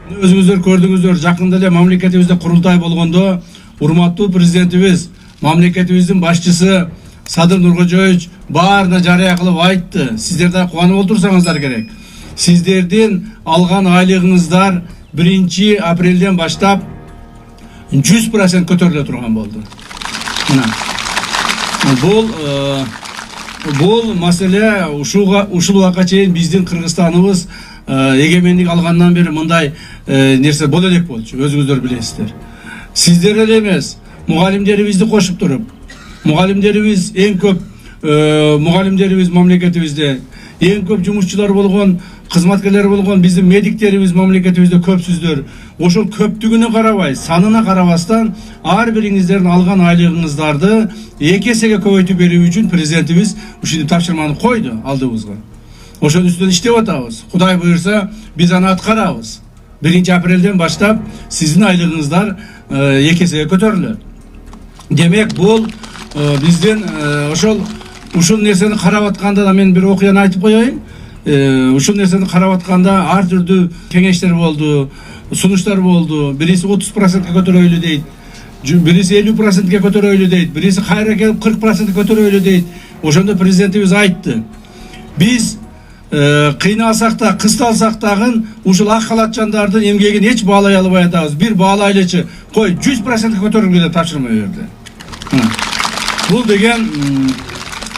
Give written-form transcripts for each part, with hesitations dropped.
Өзүңүздөр көрдүңүздөр, жакында эле мамлекетибизде курултай болгондо урматтуу президентибиз, мамлекетибиздин башчысы Садыр Нуркожоевич баарына жарыя кылып айтты. Сиздер да кубанып отурсаңыздар керек. Сиздердин алган айлыгыңыздар 1 апрелден баштап 100% көтөрүлө турган болду. Бул маселе ушул убакка чейин биздин Кыргызстаныбыз эгемендик алгандан бери мындай нерсе боло элек болчу, өзүңүздөр билесиздер. Сиздер эле эмес, мугалимдерибизди кошуп туруп, мугалимдерибиз эң көп мугалимдерибиз мамлекетибизде, эң көп жумушчулар болгон, кызматкерлер болгон биздин медиктерибиз мамлекетибизде көпсүздөр. Ошол көптүгүнө карабай, санына карабастан ар бириңиздердин алган айлыгыңыздарды 2 эсеге көбөйтүп берүү үчүн президентибиз ушинтип тапшырманы койду алдыбызга. Ошонун үстүнөн иштеп атабыз. Кудай буйрса, биз аны аткарабыз. 1 апрелден баштап сиздин айлыгыңыздар 2 эсеге көтөрүлөт. Демек, бул биздин ушул нерсени карап атканда да мен бир окуяны айтып коеюн. Ушул нерсени карап атканда ар түрдүү кеңештер болду, сунуштар болду. Бириси 30%га көтөрөйлү дейт, бириси 50%га көтөрөйлү дейт, бириси кайра келип 40%га көтөрөйлү дейт. Ошондо президентибиз айтты. Биз кыйналсак да, кысталсак дагы ушул ак халатчандардын эмгегин эч баалай албай атабыз. Бир баалайлычы кой 100%га көтөрүлгү деп тапшырма берди. Бул деген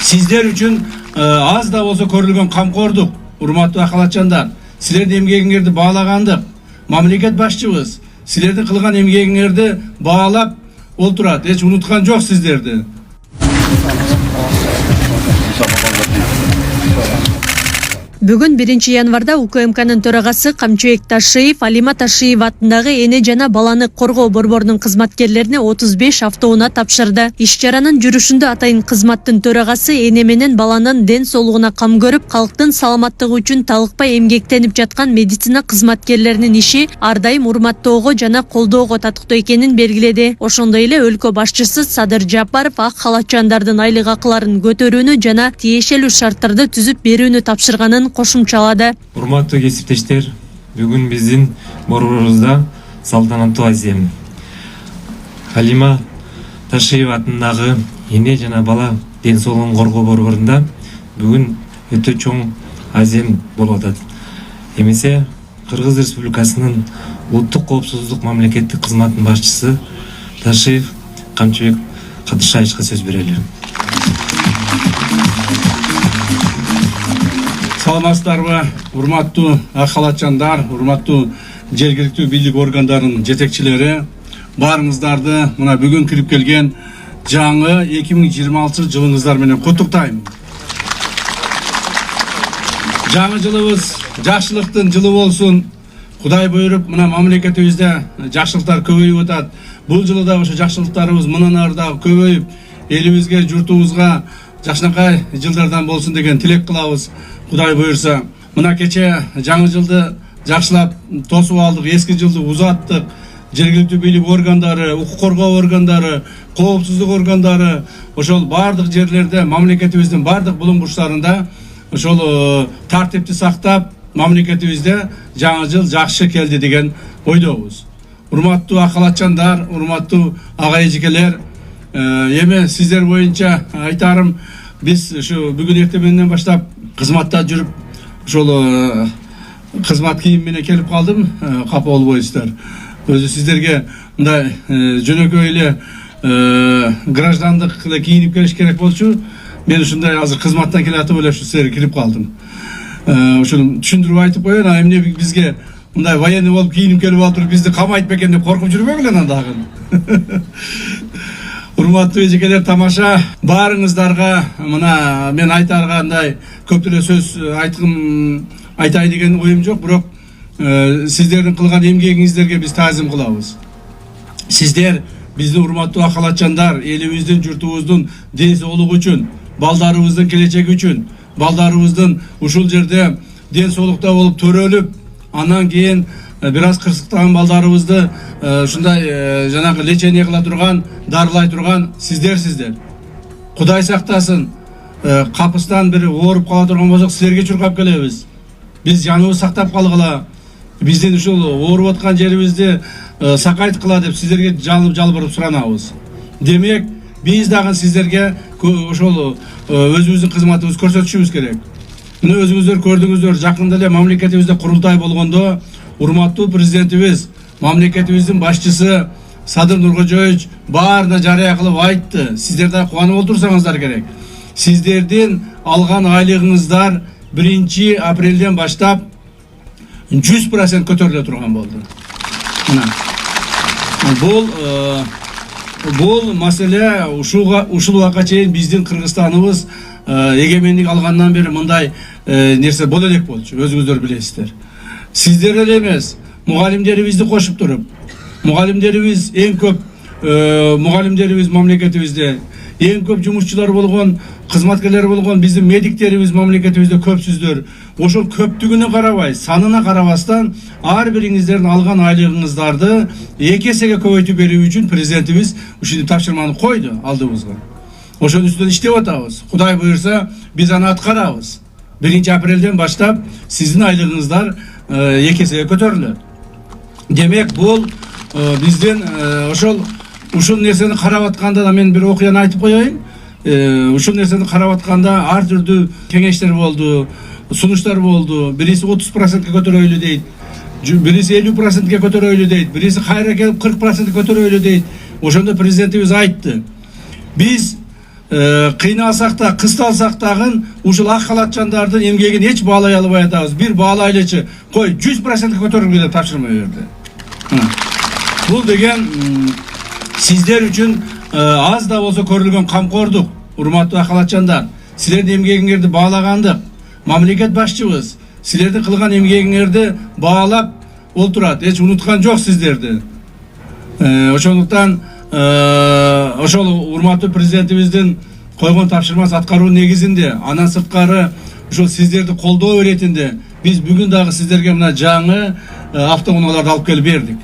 сиздер үчүн аз да болсо көрүлгөн камкордук, урматтуу ак халатчандар. Силердин эмгегиңерди баалагандык. Мамлекет башчыбыз силердин кылган эмгегиңерди баалап олтурат. Эч унуткан жок сиздерди. Бүгүн 1 январда УКМКнын төрагасы Камчыбек Ташиев Алима Ташиева атындагы эне жана баланы коргоо борборунун кызматкерлерине 35 автоунаа тапшырды. Иш-чаранын жүрүшүндө атайын кызматтын төрагасы эне менен баланын ден соолугуна кам көрүп, калктын саламаттыгы үчүн талыкпай эмгектенип жаткан медицина кызматкерлеринин иши ар дайым урматтоого жана колдоого татыктуу экенин белгиледи. Ошондой эле өлкө башчысы Садыр Жапаров ак халатчандардын айлык акыларын көтөрүүнү жана тиешелүү шарттарды түзүп берүүнү тапшырганын кошумчалады. Урматтуу кесиптештер, бүгүн биздин борборубузда салтанаттуу азем Алима Ташиева атындагы эне жана бала ден соолугун коргоо борборунда бүгүн өтө чоң азем болуп атат. Эмесе Кыргыз Республикасынын улуттук коопсуздук мамлекеттик кызматынын башчысы Ташиев Камчыбек Кадышаевичке сөз берели. Саламатсыздарбы, урматтуу ак халатчандар, урматтуу жергиликтүү бийлик органдарынын жетекчилери, баарыңыздарды мына бүгүн кирип келген жаңы 2026 жылыңыздар менен куттуктайм. Жаңы жылыбыз жакшылыктын жылы болсун. Кудай буйруп, мына мамлекетибизде жакшылыктар көбөйүп атат. Бул жылы да ошо жакшылыктарыбыз мындан ары да көбөйүп, элибизге, журтубузга жакшынакай жылдардан болсун деген тилек кылабыз. Кудай буйрса, мына кече жаңы жылды жакшылап тосуп алдык, эски жылды узаттык. Жергиликтүү бийлик органдары, укук коргоо органдары, коопсуздук органдары, ошол бардык жерлерде, мамлекетибиздин бардык булуң бурчтарында ошол тартипти сактап, мамлекетибизде жаңы жыл жакшы келди деген ойдобуз. Урматтуу ак халатчандар, урматтуу ага эжекелер, эми сиздер боюнча айтарым, биз ушу бүгүн эртеңден баштап кызматта жүрүп, ошол кызмат кийим менен келип калдым, капа болбойсуздар. Өзү сиздерге мындай жөнөкөй эле граждандык эле кийинип келиш керек болчу. Мен ушундай азыр кызматтан келатып эле ушу силерге кирип калдым. Ошону түшүндүрүп айтып коеюн, а эмне бизге мындай военный болуп кийинип келип алып бизди камайт бекен деп коркуп жүрбөгүлө дагы. Урматтуу эжекелер, тамаша, баарыңыздарга мына мен айтаргандай көп эле сөз айтайын деген оюм жок, бирок сиздердин кылган эмгегиңиздерге биз таазим кылабыз. Сиздер биздин урматтуу ак халатчандар, элибиздин, журтубуздун ден соолугу үчүн, балдарыбыздын келечеги үчүн, балдарыбыздын ушул жерде ден соолукта болуп төрөлүп, андан кийин бир аз кырсыктаган балдарыбызды ушундай жанагы лечение кыла турган, дарылай турган сиздерсиздер. Кудай сактасын, капыстан бир ооруп кала турган болсок, силерге чуркап келебиз. Биз жаныбыз сактап калгыла. биздин ушул ооруп аткан жерибизди сакайткыла деп сиздерге жалбырып суранабыз. Демек, биз дагы сиздерге ошол өзүбүздүн кызматыбызды көрсөтүшүбүз керек. Мына өзүңүздөр көрдүңүздөр, жакында эле мамлекетибизде курултай болгондо урматтуу президентибиз, мамлекетибиздин башчысы Садыр Нуркожоевич баарына жарыя кылып айтты. Сиздер да кубанып олтурсаңыздар керек. Сиздердин алган айлыгыңыздар 1 апрелден баштап 100% көтөрүлө турган болду. Мына. Бул маселе ушул убакка чейин биздин Кыргызстаныбыз эгемендик алгандан бери мындай нерсе боло элек болчу, өзүңүздөр билесиздер. Сиздер эле эмес, мугалимдерибизди кошуп туруп, мугалимдерибиз эң көп мугалимдерибиз мамлекетибизде эң көп жумушчулар болгон, кызматкерлер болгон биздин медиктерибиз мамлекетибизде көпсүздөр. Ошол көптүгүнө карабай, санына карабастан ар бириңиздердин алган айлыгыңыздарды 2 эсеге көбөйтүп берүү үчүн президентибиз ушул тапшырманы койду алдыбызга. Ошонун үстүнөн иштеп атабыз. Кудай буйрса, биз аны аткарабыз. 1 апрелден баштап сиздин айлыгыңыздар 2 эсеге көтөрүлөт. Демек, бул биздин ушул нерсени карап атканда да мен бир окуяны айтып коеюн. Ушул нерсени карап атканда ар түрдүү кеңештер болду, сунуштар болду. Бириси 30%ке көтөрөйлү дейт, бириси 50%ке көтөрөйлү дейт, бириси кайра келип 40%ке көтөрөйлү дейт. Ошондо президентибиз айтты. Биз кыйналсак да, кысталсак дагы ушул ак халатчандардын эмгегин эч баалай албай атабыз. Бир баалайлычы, кой 100%ке көтөрүлгү деп тапшырма берди. Бул деген сиздер үчүн аз да болсо көрүлгөн камкордук, урматтуу ак халатчандар. Силердин эмгегиңерди баалагандык. Мамлекет башчыбыз силердин кылган эмгегиңерди баалап олтурат. Эч унуткан жок сиздерди. Ошондуктан ошол урматтуу президентибиздин койгон тапшырмасы аткаруу негизинде, андан сырткары ушул сиздерди колдоо иретинде биз бүгүн дагы сиздерге мына жаңы автоунааларды алып келип бердик.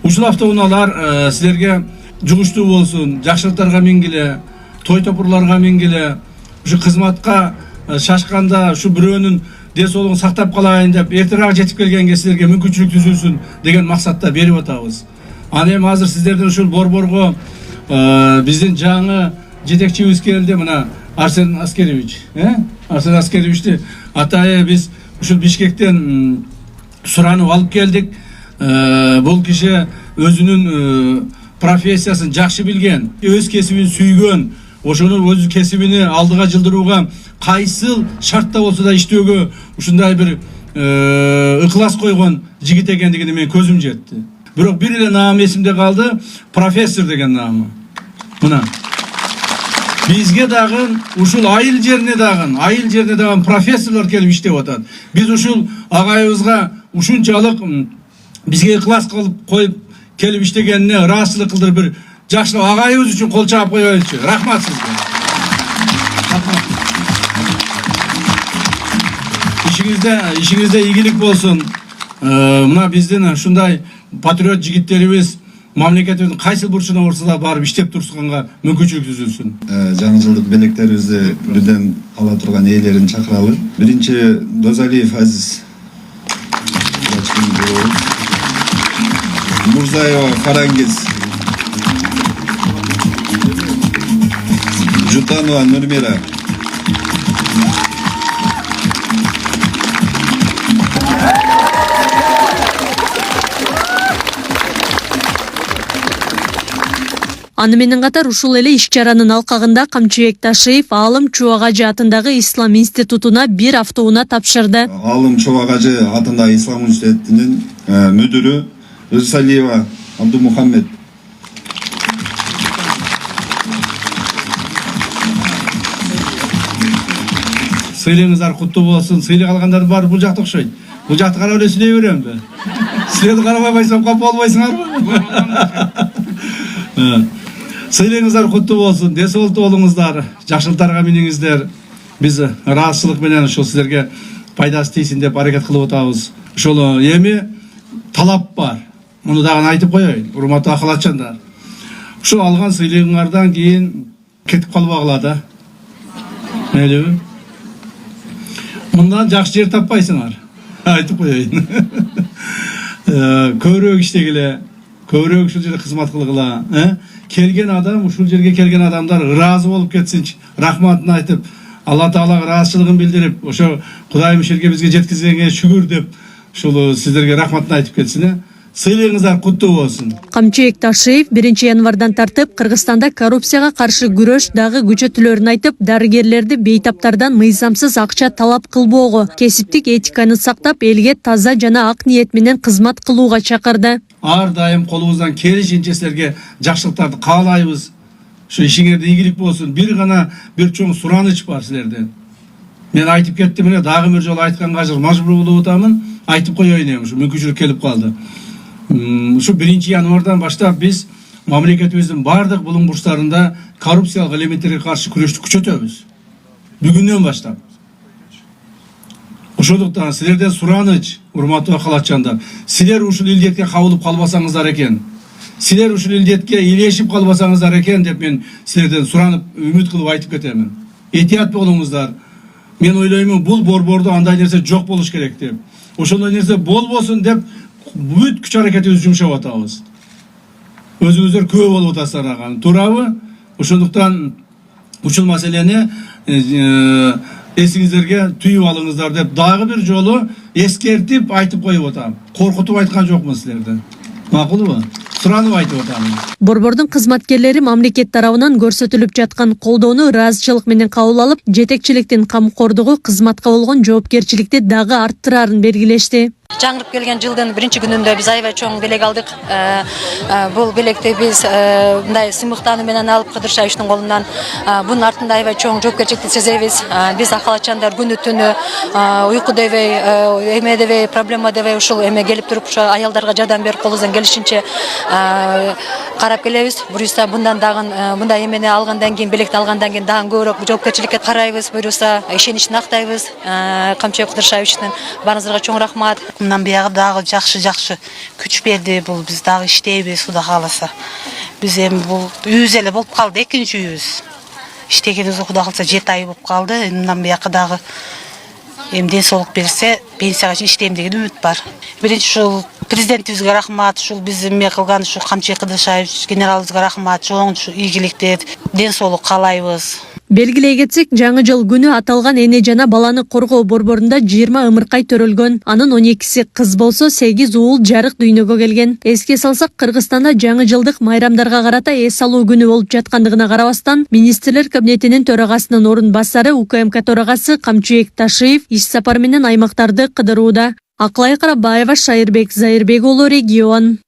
Ушул автоунаалар силерге жугуштуу болсун, жакшылыктарга мингиле, той топурларга мингиле, ушу кызматка шашканда ушу бирөөнүн ден соолугун сактап калайын деп эртерээк жетип келгенге силерге мүмкүнчүлүк түзүлсүн деген максатта берип атабыз. Аны эми азыр сиздердин ушул борборго биздин жаңы жетекчибиз келди, мына Арсен Аскерович, Арсен Аскеровичти атайы биз ушул Бишкектен суранып алып келдик. Бул киши өзүнүн профессиясын жакшы билген, өз кесибин сүйгөн, ошонун өз кесибини алдыга жылдырууга кайсыл шартта болсо да иштөөгө ушундай бир ыкылас койгон жигит экендигине мен көзүм жетти. Бирок бир эле наам эсимде калды, профессор деген наамы. Мына бизге дагы ушул айыл жерине дагы профессорлор келип иштеп атат. Биз ушул агайыбызга ушунчалык бизге ыкылас кылып коюп келип иштегенине ыраазычылык кылдырып бир жакшылап агайыбыз үчүн кол чаап коелучу. Рахмат сизге. Ишиңизде ийгилик болсун. Мына биздин ушундай патриот жигиттерибиз мамлекетибиздин кайсы бурчуна болсо да барып иштеп турганга мүмкүнчүлүк түзүлсүн. Жаңы жылдык белектерибизди бирден ала турган ээлерин чакыралы. Биринчи Дозалиев Азиз, Мурзаева Фарангиз, Жутанова Нурмира, Аны менен катар ушул эле иш-чаранын алкагында Камчыбек Ташиев Алым Чубагажы атындагы Ислам институтуна бир автоунаа тапшырды. Алым Чубагажы атындагы Ислам университетинин мүдүрү Рысалиева Абдумухаммед, Сыйлыгыңыздар куттуу болсун. Сыйлык алгандардын баары бул жакта окшойт. Бул жакты карап эле сүйлөй беремби? Силерди карабай койсом капа болбойсуңарбы? Сыйлыгыңыздар куттуу болсун. Ден соолуктуу болуңуздар, жакшылыктарга миниңиздер. Биз ыраазычылык менен ушул силерге пайдасы тийсин деп аракет кылып атабыз. Ошол эми талап бар. Муну дагы айтып коеюн, урматтуу ак халатчандар. Ушул алган сыйлыгыңардан кийин кетип калбагыла да. Мындан жакшы жер таппайсыңар. Айтып коеюн. көбүрөөк иштегиле, көбүрөөк ушул жерде кызмат кылгыла. Келген адам, ушул жерге келген адамдар ыраазы болуп кетсинчи, рахматын айтып, Алла Таалага ыраазычылыгын билдирип, ошо Кудайым ушерге бизге жеткизгенге шүгүр деп, ушул сиздерге рахматын айтып кетсин. Сыйлыгыңыздар куттуу болсун. Камчыбек Ташиев 1 январдан тартып Кыргызстанда коррупцияга каршы күрөш дагы күчөтүлөрүн айтып, дарыгерлерди бейтаптардан мыйзамсыз акча талап кылбоого, кесиптик этиканы сактап, элге таза жана ак ниет менен кызмат кылууга чакырды. Ар дайым колубуздан келишинче силерге жакшылыктарды каалайбыз. Şu işingerde ийгилик болсун. Bir чоң сураныч бар силерден. Мен айтып кеттим эле, дагы бир жолу айтканга азыр мажбур болуп атамын. Айтып коеюн эми, ушу мүмкүнчүлүк келип калды. Ушу 1 январдан баштап биз мамлекетибиздин бардык булуң бурчтарында коррупциялык элементтерге каршы күрөштү күчөтөбүз. Бүгүндөн баштап. Ошондуктан силерден сураныч, урматтуу калачандар, силер ушул илдетке кабылып калбасаңыздар экен, силер ушул илдетке илешип калбасаңыздар экен деп мен силерден суранып, үмүт кылып айтып кетемин. Этият болуңуздар. Мен ойлоймун, бул борбордо андай нерсе жок болуш керек деп. Ошондой нерсе болбосун деп бүт күч аракетибизди жумшап атабыз. Өзүңүздөр күбө болуп атасыздар аган. Туурабы? Ошондуктан ушул маселени эсиңиздерге түйүп алыңыздар деп дагы бир жолу эскертип айтып коюп атам. Коркутуп айткан жокмун силерден. Макулбу? Суранып айтып атам. Борбордун кызматкерлери мамлекет тарабынан көрсөтүлүп жаткан колдоону ыраазычылык менен кабыл алып, жетекчиликтин камкордугу, кызматка болгон жоопкерчиликти дагы арттырарын белгилешти. Жаңырып келген жылдын 1-күнүндө биз аябай чоң белек алдык. Бул белекти биз мындай сыймыктануу менен алып Кыдыршаевичтин колунан. Бунун артында аябай чоң жоопкерчиликти сезебиз. Биз акалачандар күнү түнү уйку дебей, эме дебей, проблема дебей ушул эме келип туруп, ошо аялдарга жардам берип колубуздан келишинче карап келебиз. Буюрса мындан дагы мындай эмени алгандан кийин, белекти алгандан кийин дагы көбүрөөк жоопкерчиликке карайбыз. Буюрса ишеничин актайбыз. Камчыбек Кыдыршаевичтин баарыңыздарга чоң рахмат. Мындан бияғы дагы жакшы күч берди. Бул биз дагы иштейбиз, Кудай кааласа. Биз эми бул үйүбүз эле болуп калды, экинчи үйүбүз. Иштегенибиз Кудай кааласа 7 ай болуп калды. Мындан бияқы дагы эми ден соолук берсе, пенсияга чейин иштейм деген үмүт бар. Биринчи ушул президентибизге рахмат, ушул биз эме кылган ушул Камчыбек Кыдыршаевич генералыбызга рахмат, чоң ийгиликтер, ден соолук каалайбыз. Белгилей кетсек, жаңы жыл күнү аталган эне жана баланы коргоо борборунда 20 ымыркай төрөлгөн. Анын 12си кыз болсо, 8 уул жарык дүйнөгө келген. Эске салсак, Кыргызстанда жаңы жылдык майрамдарга карата эс алуу күнү болуп жаткандыгына карабастан, министрлер кабинетинин төрагасынын орун басары УКМК төрагасы Камчыбек Ташиев иш сапар менен аймактарды кыдырууда. Аклай Карабаева, Шайырбек Зайырбек уулу, Регион.